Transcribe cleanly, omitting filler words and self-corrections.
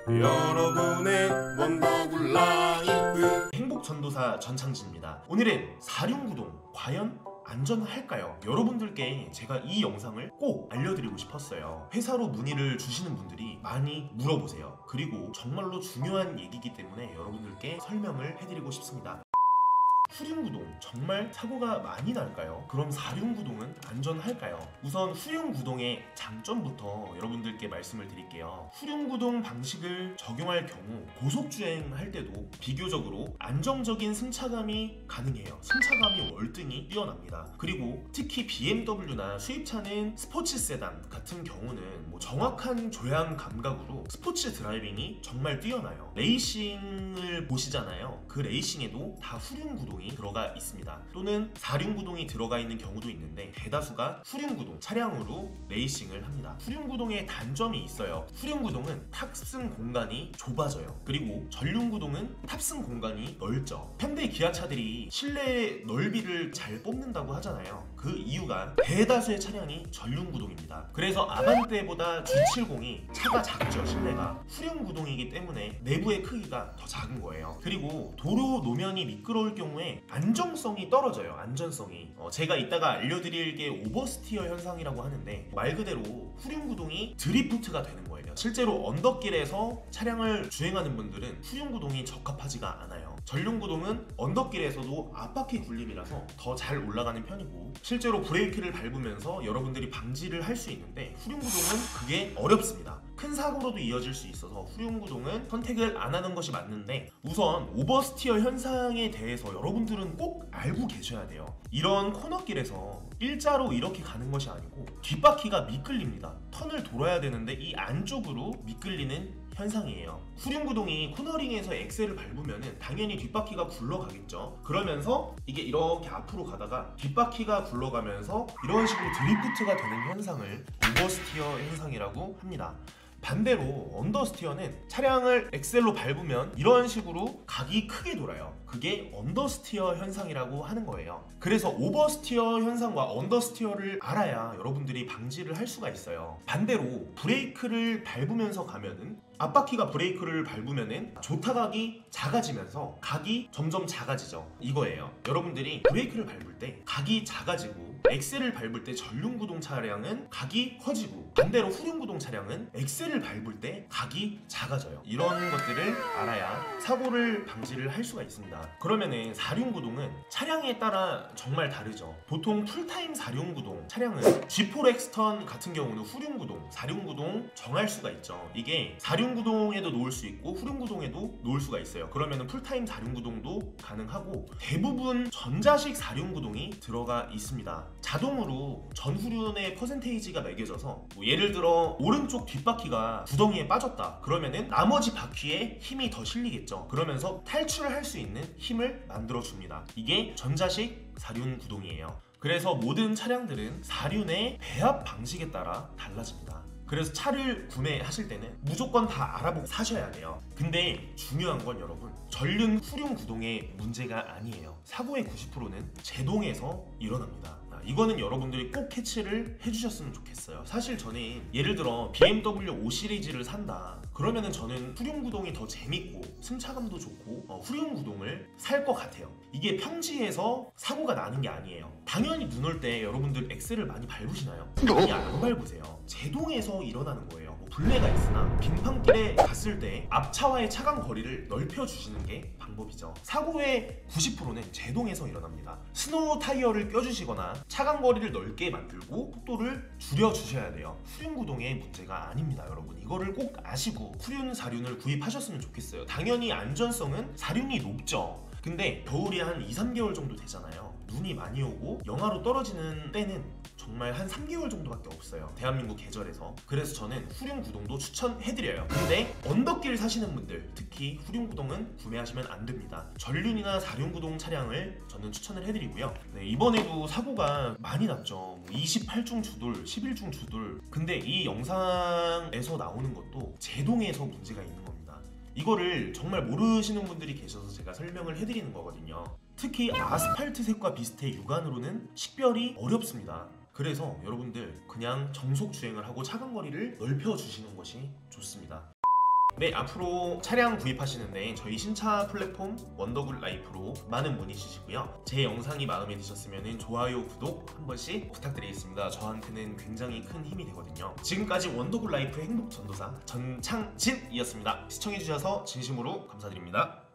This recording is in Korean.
여러분의 원더굴 라이프 행복전도사 전창진입니다. 오늘은 사륜구동 과연 안전할까요? 여러분들께 제가 이 영상을 꼭 알려드리고 싶었어요. 회사로 문의를 주시는 분들이 많이 물어보세요. 그리고 정말로 중요한 얘기이기 때문에 여러분들께 설명을 해드리고 싶습니다. 후륜구동 정말 사고가 많이 날까요? 그럼 사륜구동은 안전할까요? 우선 후륜구동의 장점부터 여러분들께 말씀을 드릴게요. 후륜구동 방식을 적용할 경우 고속주행할 때도 비교적으로 안정적인 승차감이 가능해요. 승차감이 월등히 뛰어납니다. 그리고 특히 BMW나 수입차는 스포츠 세단 같은 경우는 정확한 조향 감각으로 스포츠 드라이빙이 정말 뛰어나요. 레이싱을 보시잖아요. 그 레이싱에도 다 후륜구동이 들어가 있습니다. 또는 사륜구동이 들어가 있는 경우도 있는데 대다수가 후륜구동 차량으로 레이싱을 합니다. 후륜구동의 단점이 있어요. 후륜구동은 탑승 공간이 좁아져요. 그리고 전륜구동은 탑승 공간이 넓죠. 현대 기아차들이 실내 넓이를 잘 뽑는다고 하잖아요. 그 이유가 대다수의 차량이 전륜구동입니다. 그래서 아반떼보다 G70이 차가 작죠. 실내가 후륜구동이기 때문에 내부의 크기가 더 작은 거예요. 그리고 도로 노면이 미끄러울 경우에 안정성이 떨어져요. 안전성이. 제가 이따가 알려드릴 게 오버스티어 현상이라고 하는데 말 그대로 후륜구동이 드리프트가 되는 거예요. 실제로 언덕길에서 차량을 주행하는 분들은 후륜구동이 적합하지가 않아요. 전륜구동은 언덕길에서도 앞바퀴 굴림이라서 더 잘 올라가는 편이고 실제로 브레이크를 밟으면서 여러분들이 방지를 할 수 있는데 후륜구동은 그게 어렵습니다. 큰 사고로도 이어질 수 있어서 후륜구동은 선택을 안 하는 것이 맞는데 우선 오버스티어 현상에 대해서 여러분들은 꼭 알고 계셔야 돼요. 이런 코너길에서 일자로 이렇게 가는 것이 아니고 뒷바퀴가 미끌립니다. 턴을 돌아야 되는데 이 안쪽으로 미끌리는 현상이에요. 후륜구동이 코너링에서 엑셀을 밟으면 당연히 뒷바퀴가 굴러가겠죠. 그러면서 이게 이렇게 앞으로 가다가 뒷바퀴가 굴러가면서 이런 식으로 드리프트가 되는 현상을 오버스티어 현상이라고 합니다. 반대로 언더스티어는 차량을 엑셀로 밟으면 이런 식으로 각이 크게 돌아요. 그게 언더스티어 현상이라고 하는 거예요. 그래서 오버스티어 현상과 언더스티어를 알아야 여러분들이 방지를 할 수가 있어요. 반대로 브레이크를 밟으면서 가면은 앞바퀴가 브레이크를 밟으면은 조타각이 작아지면서 각이 점점 작아지죠. 이거예요. 여러분들이 브레이크를 밟을 때 각이 작아지고 엑셀을 밟을 때 전륜구동 차량은 각이 커지고 반대로 후륜구동 차량은 엑셀을 밟을 때 각이 작아져요. 이런 것들을 알아야 사고를 방지를 할 수가 있습니다. 그러면은 사륜구동은 차량에 따라 정말 다르죠. 보통 풀타임 사륜구동 차량은 G4 엑스턴 같은 경우는 후륜구동, 사륜구동 정할 수가 있죠. 이게 사륜구동에도 놓을 수 있고 후륜구동에도 놓을 수가 있어요. 그러면은 풀타임 사륜구동도 가능하고 대부분 전자식 사륜구동이 들어가 있습니다. 자동으로 전후륜의 퍼센테이지가 매겨져서 예를 들어 오른쪽 뒷바퀴가 구덩이에 빠졌다 그러면은 나머지 바퀴에 힘이 더 실리겠죠. 그러면서 탈출을 할 수 있는 힘을 만들어줍니다. 이게 전자식 사륜구동이에요. 그래서 모든 차량들은 사륜의 배합 방식에 따라 달라집니다. 그래서 차를 구매하실 때는 무조건 다 알아보고 사셔야 돼요. 근데 중요한 건 여러분 전륜 후륜구동의 문제가 아니에요. 사고의 90%는 제동에서 일어납니다. 이거는 여러분들이 꼭 캐치를 해주셨으면 좋겠어요. 사실 저는 예를 들어 BMW 5 시리즈를 산다 그러면은 저는 후륜구동이 더 재밌고 승차감도 좋고 후륜구동을 살 것 같아요. 이게 평지에서 사고가 나는 게 아니에요. 당연히 눈 올 때 여러분들 엑셀을 많이 밟으시나요? 아니 안 밟으세요. 제동에서 일어나는 거예요. 블레가 있으나 빙판길에 갔을 때 앞차와의 차간 거리를 넓혀주시는 게 방법이죠. 사고의 90%는 제동에서 일어납니다. 스노우 타이어를 껴주시거나 차간 거리를 넓게 만들고 속도를 줄여주셔야 돼요. 후륜구동의 문제가 아닙니다. 여러분 이거를 꼭 아시고 후륜 사륜을 구입하셨으면 좋겠어요. 당연히 안전성은 사륜이 높죠. 근데 겨울이 한 2-3개월 정도 되잖아요. 눈이 많이 오고 영하로 떨어지는 때는 정말 한 3개월 정도밖에 없어요. 대한민국 계절에서. 그래서 저는 후륜구동도 추천해드려요. 근데 언덕길 사시는 분들 특히 후륜구동은 구매하시면 안 됩니다. 전륜이나 사륜구동 차량을 저는 추천을 해드리고요. 이번에도 사고가 많이 났죠. 28중 주돌, 11중 주돌. 근데 이 영상에서 나오는 것도 제동에서 문제가 있는 겁니다. 이거를 정말 모르시는 분들이 계셔서 제가 설명을 해드리는 거거든요. 특히 아스팔트색과 비슷해 육안으로는 식별이 어렵습니다. 그래서 여러분들 그냥 정속 주행을 하고 차간거리를 넓혀주시는 것이 좋습니다. 네, 앞으로 차량 구입하시는데 저희 신차 플랫폼 원더굿 라이프로 많은 문의 주시고요. 제 영상이 마음에 드셨으면 좋아요, 구독 한 번씩 부탁드리겠습니다. 저한테는 굉장히 큰 힘이 되거든요. 지금까지 원더굿 라이프의 행복 전도사 전창진이었습니다. 시청해주셔서 진심으로 감사드립니다.